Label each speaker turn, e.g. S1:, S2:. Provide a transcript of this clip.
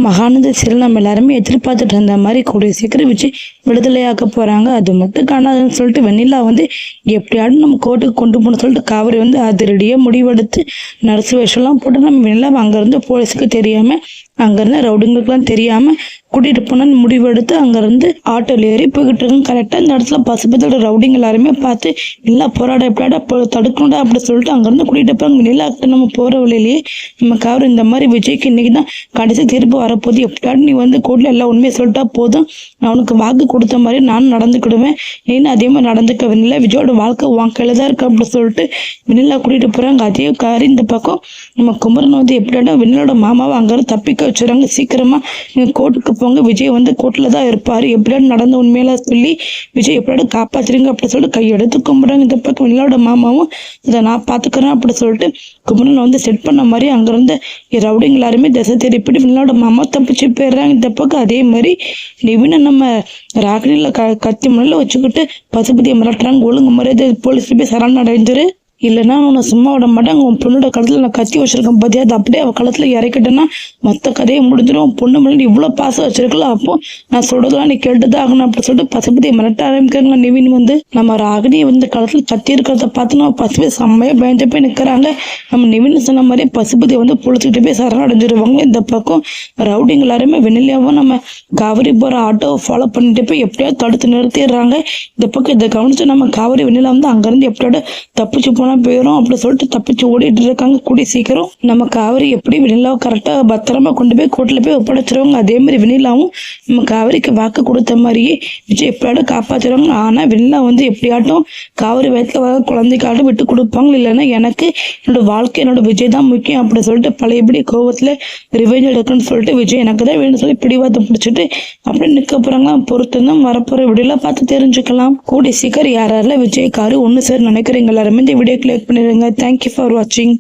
S1: Mahananda serial நம்ம எல்லாருமே எதிர்பார்த்துட்டு இருந்த மாதிரி கூடிய சீக்கிரம் விஜய் விடுதலையாக்க போறாங்க. அது மட்டும் காணாதுன்னு சொல்லிட்டு வெண்ணிலா வந்து எப்படியாவது நம்ம கோர்ட்டுக்கு கொண்டு போகணும்னு சொல்லிட்டு காவிரி வந்து அதிரடியாக முடிவெடுத்து நர்ஸ் வேஷம்லாம் போட்டு நம்ம வெண்ணிலா அங்கேருந்து போலீஸுக்கு தெரியாம அங்கேருந்து ரவுடிங்களுக்குலாம் தெரியாம கூட்டிட்டு போனான்னு முடிவெடுத்து அங்கேருந்து ஆட்டோல ஏறி போய்கிட்டு இருக்கோம். கரெக்டாக இந்த இடத்துல பசுபத்தோட ரவுடிங்க எல்லாருமே பார்த்து இல்லை போராட எப்படாடா தடுக்கணும்டா அப்படி சொல்லிட்டு அங்கேருந்து கூட்டிகிட்டு போகிறாங்க. நிலாக்கிட்ட நம்ம போகிற வழியிலேயே நம்ம காவிரி இந்த மாதிரி விஜய்க்கு இன்னைக்கு தான் கடைசி தீர்ப்பு வரப்போகுது, எப்படியாவது நீ வந்து கோர்ட்டில் எல்லாம் உண்மையை சொல்லிட்டா போதும், நான் உனக்கு வாக்கு கொடுத்த மாதிரி நானும் நடந்துக்கிடுவேன், நீனும் அதே மாதிரி நடந்துக்க வெண்ணிலா, விஜயோட வாழ்க்கை உன் கையில தான் இருக்கு அப்படின்னு சொல்லிட்டு வெண்ணிலா கூட்டிகிட்டு போகிறாங்க. அதே காரி இந்த பக்கம் நம்ம குமரன் வந்து எப்படியாடா வெண்ணிலோட மாமாவை அங்கேருந்து தப்பிக்க வச்சுறாங்க. சீக்கிரமா நீங்கள் கோர்ட்டுக்கு போங்க, விஜய் வந்து கோர்ட்டில் தான் இருப்பார், எப்படியாவது நடந்த உண்மையில சொல்லி விஜய் எப்படியாவது காப்பாத்துறீங்க அப்படி சொல்லிட்டு கையெடுத்து கும்பிட்றாங்க. இந்த பக்கம் வெண்ணிலோட மாமாவும் இதை நான் பார்த்துக்கிறேன் அப்படி சொல்லிட்டு குமரனை வந்து செட் பண்ண மாதிரி அங்கேருந்து ரவுடிங்க எல்லாருமே திசை திருப்பிட்டு வெண்ணிலோட மாமா தப்பிச்சு போயிடுறாங்க. இந்த பக்கம் அதே மாதிரி நிவினை நம்ம ராகினியில் கத்தி முன்னில் வச்சுக்கிட்டு பசுபதியை மிரட்டுறாங்க. ஒழுங்கு மரியாதை போலீஸ் போய் சரணடைஞ்சிரு, இல்லைன்னா உன்னை சும்மா விட மாட்டாங்க, உன் பொண்ணோட கழுத்தில் நான் கத்தி வச்சிருக்கேன் பார்த்தியா, அது அப்படியே அவள் கழுத்தில் இறக்கிட்டேன்னா மொத்த கதையை முடிஞ்சிடும், உன் பொண்ணு மேலே இவ்வளோ பாசம் வச்சிருக்கல, அப்போ நான் சொல்றதெல்லாம் நீ கேட்டுதான் ஆகணும் அப்படி சொல்லிட்டு பசுபதியை மிரட்ட ஆரம்பிக்கிறாங்களா. நிவின் வந்து நம்ம ராகினியை வந்து கழுத்தில் கத்தி இருக்கிறத பார்த்து நம்ம பசுபதி செம்மையாக பயந்து போய் நிற்கிறாங்க. நம்ம நிவின் சொன்ன மாதிரியே பசுபதியை வந்து பொழிச்சுக்கிட்டு போய் சரணடைஞ்சிருவாங்க. இந்த பக்கம் ரவுடிங்க எல்லாருமே வெண்ணிலாவும் நம்ம காவிரி போகிற ஆட்டோவை ஃபாலோ பண்ணிட்டு போய் எப்படியாவது தடுத்து நிறுத்திடுறாங்க. இந்த பக்கம் இதை கவனிச்சு நம்ம காவிரி வெண்ணிலா வந்து அங்கேருந்து எப்படியாவது தப்பிச்சு போயிடும் அப்படி சொல்லிட்டு தப்பிச்சு ஓடிட்டு இருக்காங்க. கூடி சீக்கிரம் நம்ம காவிரி எப்படி வெண்ணிலாவை கரெக்டாக பத்திரமா கொண்டு போய் கோர்ட்டில் போய் ஒப்படைச்சிருவாங்க. அதே மாதிரி வெண்ணிலாவும் நம்ம காவிரிக்கு வாக்கு கொடுத்த மாதிரியே விஜய் எப்படியாவது காப்பாற்றிடுவாங்க. ஆனால் வெண்ணிலா வந்து எப்படியாட்டும் காவிரி வயத்துல குழந்தைக்காட்டும் விட்டு கொடுப்பாங்க, இல்லைன்னா எனக்கு என்னோட வாழ்க்கை என்னோட விஜய் தான் முக்கியம் அப்படி சொல்லிட்டு பழையபடி கோவத்தில் ரிவெஞ்ச் எடுக்கணும்னு சொல்லிட்டு விஜய் எனக்கு தான் வேணும்னு சொல்லி பிடிவாதம் பிடிச்சிட்டு அப்படியே நிற்க போறாங்க. பொறுத்துதான் வரப்போற வீடியோல பார்த்து தெரிஞ்சுக்கலாம். கூடி சீக்கிரம் யாரெல்லாம் விஜய் காரு ஒன்று சேர் நினைக்கிறீங்க எல்லாருமே இந்த வீடியோ கிளிக் பண்ணிடுங்க. தேங்க்யூ ஃபார் வாட்சிங்.